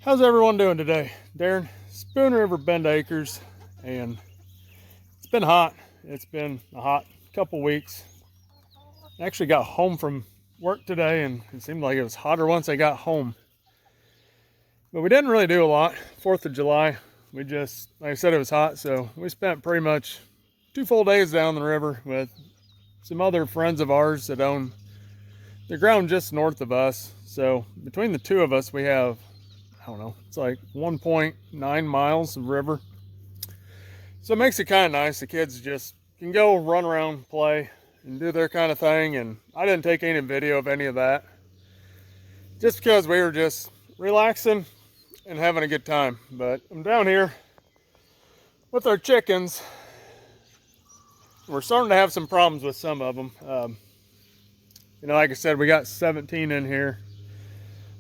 How's everyone doing today? Darren, Spoon River Bend Acres, and it's been hot. It's been a hot couple weeks. I actually got home from work today and it seemed like it was hotter once I got home. But we didn't really do a lot. 4th of July, we just, like I said, it was hot, so we spent pretty much 2 full days down the river with some other friends of ours that own the ground just north of us. So between the two of us, we have, I don't know, it's like 1.9 miles of river. So it makes it kind of nice. The kids just can go run around, play, and do their kind of thing. And I didn't take any video of any of that, just because we were just relaxing and having a good time. But I'm down here with our chickens. We're starting to have some problems with some of them. You know, like I said, we got 17 in here.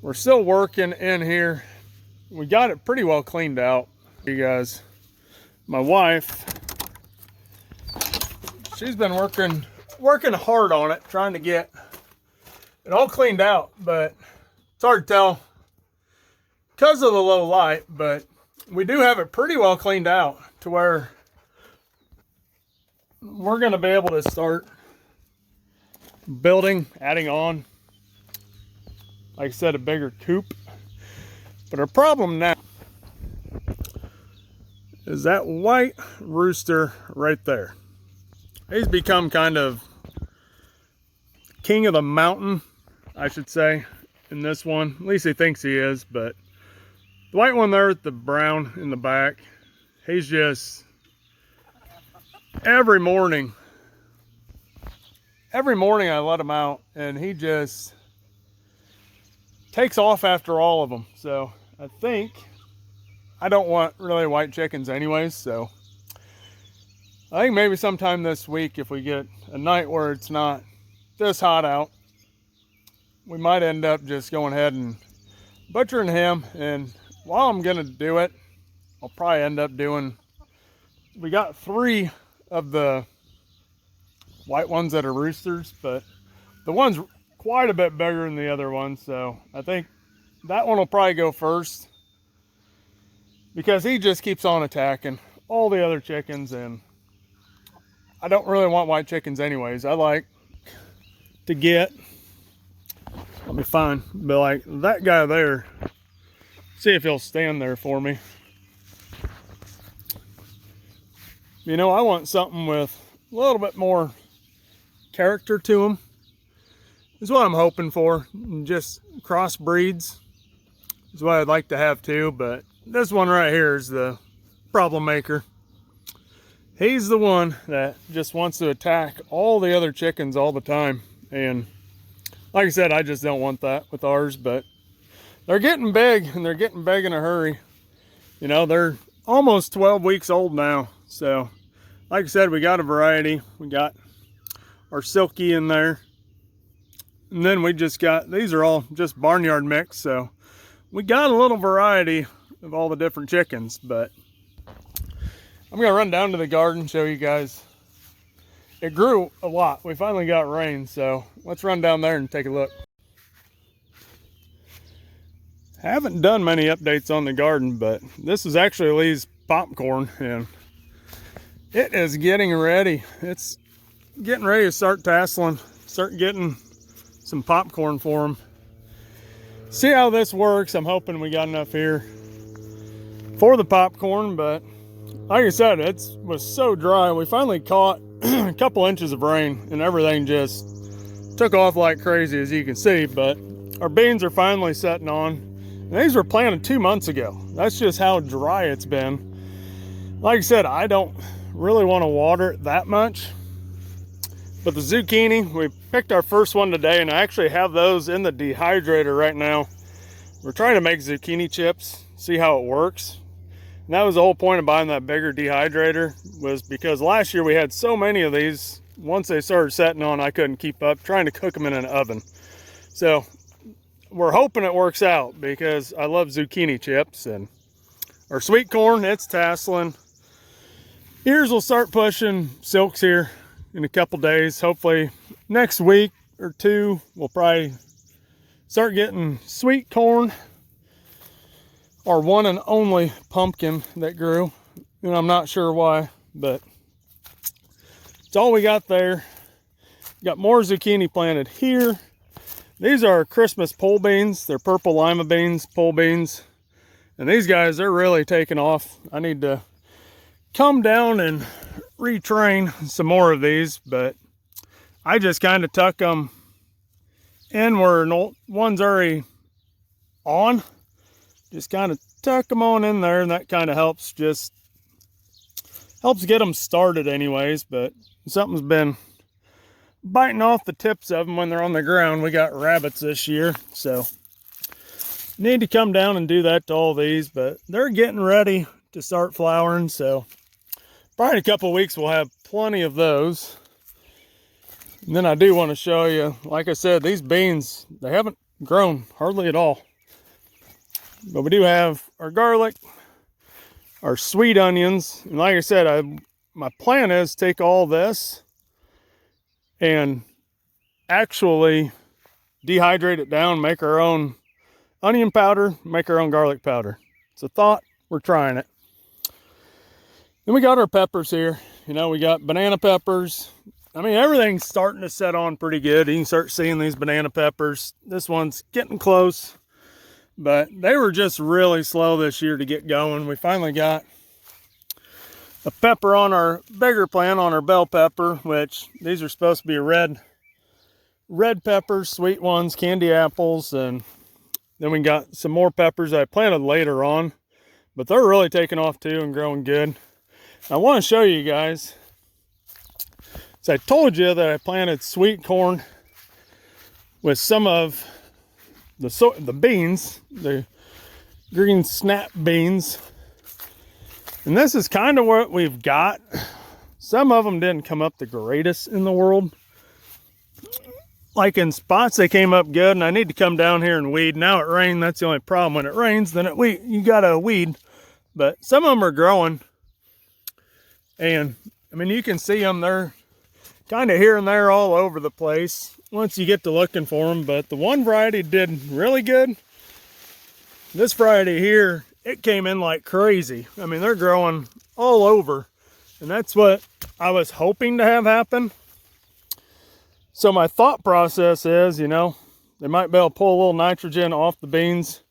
We're still working in here. We got it pretty well cleaned out. You guys, my wife, she's been working hard on it, trying to get it all cleaned out, but it's hard to tell because of the low light. But we do have it pretty well cleaned out to where we're going to be able to start building, adding on, like I said, a bigger coop. But our problem now is that white rooster right there. He's become kind of king of the mountain, I should say, in this one. At least he thinks he is. But the white one there with the brown in the back, he's just, every morning I let him out and he just takes off after all of them. So I don't want really white chickens anyways, so I think maybe sometime this week, if we get a night where it's not this hot out, we might end up just going ahead and butchering him. And while I'm gonna do it, I'll probably end up doing, we got 3 of the white ones that are roosters, but the one's quite a bit bigger than the other one, so I think that one will probably go first, because he just keeps on attacking all the other chickens, and I don't really want white chickens anyways. I like to get, let me find, but like that guy there, see if he'll stand there for me. You know, I want something with a little bit more character to him, is what I'm hoping for. And just cross breeds is what I'd like to have too, but this one right here is the problem maker. He's the one that just wants to attack all the other chickens all the time. And like I said, I just don't want that with ours, but they're getting big, and they're getting big in a hurry. You know, they're almost 12 weeks old now. So like I said, we got a variety. We got our silky in there. And then we just got, these are all just barnyard mix. So we got a little variety of all the different chickens. But I'm gonna run down to the garden, show you guys. It grew a lot. We finally got rain, so let's run down there and take a look. Haven't done many updates on the garden, but this is actually Lee's popcorn, and it is getting ready. It's getting ready to start tasseling, start getting some popcorn for him. See how this works. I'm hoping we got enough here for the popcorn, but like I said, it was so dry. We finally caught a couple inches of rain and everything just took off like crazy, as you can see. But our beans are finally setting on. And these were planted 2 months ago. That's just how dry it's been. Like I said, I don't really want to water it that much. But the zucchini, we picked our first one today, and I actually have those in the dehydrator right now. We're trying to make zucchini chips, see how it works. And that was the whole point of buying that bigger dehydrator, was because last year we had so many of these. Once they started setting on, I couldn't keep up trying to cook them in an oven. So we're hoping it works out, because I love zucchini chips. And our sweet corn, it's tasseling. Ears will start pushing silks here in a couple days. Hopefully next week or two, we'll probably start getting sweet corn. our one and only pumpkin that grew. And I'm not sure why, but it's all we got there. Got more zucchini planted here. These are Christmas pole beans. They're purple lima beans, pole beans. And these guys, they're really taking off. I need to come down and retrain some more of these, but I just kind of tuck them in where one's already on. Just kind of tuck them on in there, and that kind of helps get them started anyways. But something's been biting off the tips of them when they're on the ground. We got rabbits this year, so need to come down and do that to all these, but they're getting ready to start flowering, so probably in a couple of weeks we'll have plenty of those. And then I do want to show you, like I said, these beans, they haven't grown hardly at all. But we do have our garlic, our sweet onions, and like I said, my plan is to take all this and actually dehydrate it down, make our own onion powder, make our own garlic powder. It's a thought, we're trying it. Then we got our peppers here. You know, we got banana peppers. I mean, everything's starting to set on pretty good. You can start seeing these banana peppers. This one's getting close, but they were just really slow this year to get going. We finally got a pepper on our bigger plant, on our bell pepper, which these are supposed to be red peppers, sweet ones, candy apples, and then we got some more peppers I planted later on, but they're really taking off too and growing good. I want to show you guys, so I told you that I planted sweet corn with some of the beans, the green snap beans. And this is kind of what we've got. Some of them didn't come up the greatest in the world. Like in spots, they came up good, and I need to come down here and weed. Now it rained, that's the only problem. When it rains, then you gotta weed. But some of them are growing. And, I mean, you can see them. They're kind of here and there all over the place once you get to looking for them. But the one variety did really good. This variety here, it came in like crazy. I mean, they're growing all over, and that's what I was hoping to have happen. So my thought process is, you know, they might be able to pull a little nitrogen off the beans,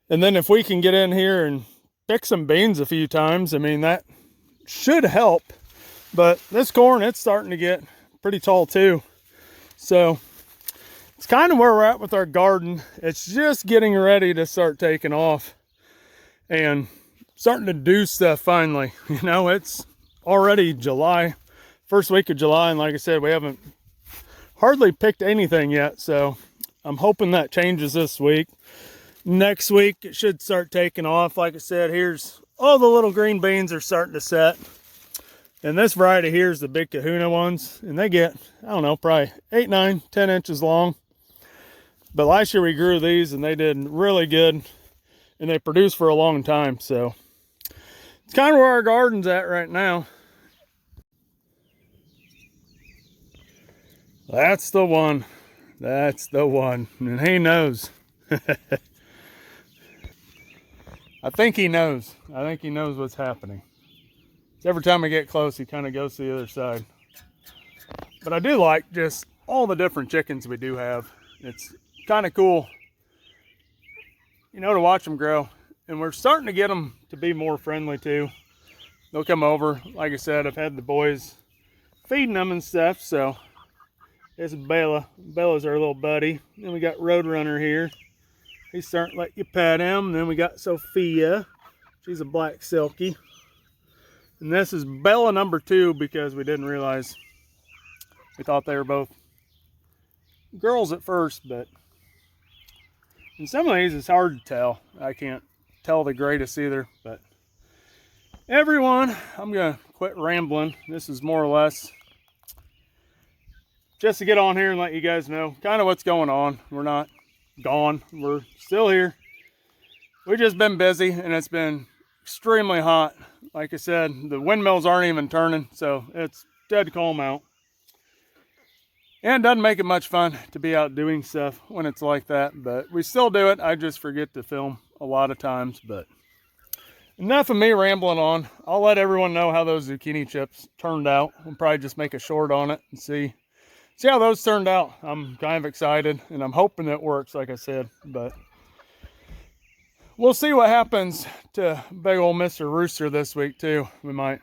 and then if we can get in here and pick some beans a few times, I mean, that should help. But this corn, it's starting to get pretty tall too. So it's kind of where we're at with our garden. It's just getting ready to start taking off and starting to do stuff finally. You know, it's already July, first week of July, and like I said, we haven't hardly picked anything yet, so I'm hoping that changes this week. Next week it should start taking off. Like I said, here's all the little green beans are starting to set, and this variety here is the big kahuna ones, and they get, I don't know, probably 8, 9, 10 inches long. But last year we grew these and they did really good, and they produced for a long time. So it's kind of where our garden's at right now. That's the one. That's the one. And he knows. I think he knows. I think he knows what's happening. Every time I get close, he kind of goes to the other side. But I do like just all the different chickens we do have. It's kind of cool, you know, to watch them grow. And we're starting to get them to be more friendly too. They'll come over. Like I said, I've had the boys feeding them and stuff. So this is Bella. Bella's our little buddy. Then we got Roadrunner here. He's starting to let you pet him. And then we got Sophia. She's a black silky. And this is Bella number 2 because we didn't realize, we thought they were both girls at first, but in some of these it's hard to tell. I can't tell the greatest either, but everyone, I'm gonna quit rambling. This is more or less just to get on here and let you guys know kind of what's going on. We're not gone, we're still here. We've just been busy, and it's been extremely hot. Like I said, the windmills aren't even turning, so it's dead calm out. And it doesn't make it much fun to be out doing stuff when it's like that, but we still do it. I just forget to film a lot of times. But enough of me rambling on. I'll let everyone know how those zucchini chips turned out. We'll probably just make a short on it and see how those turned out. I'm kind of excited, and I'm hoping it works, like I said. But we'll see what happens to big old Mr. Rooster this week too. We might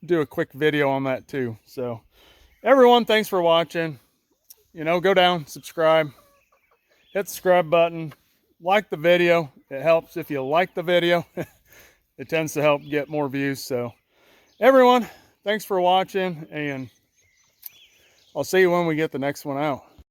do a quick video on that too. So everyone, thanks for watching. You know, go down, subscribe, hit the subscribe button, like the video. It helps if you like the video. It tends to help get more views. So everyone, thanks for watching, and I'll see you when we get the next one out.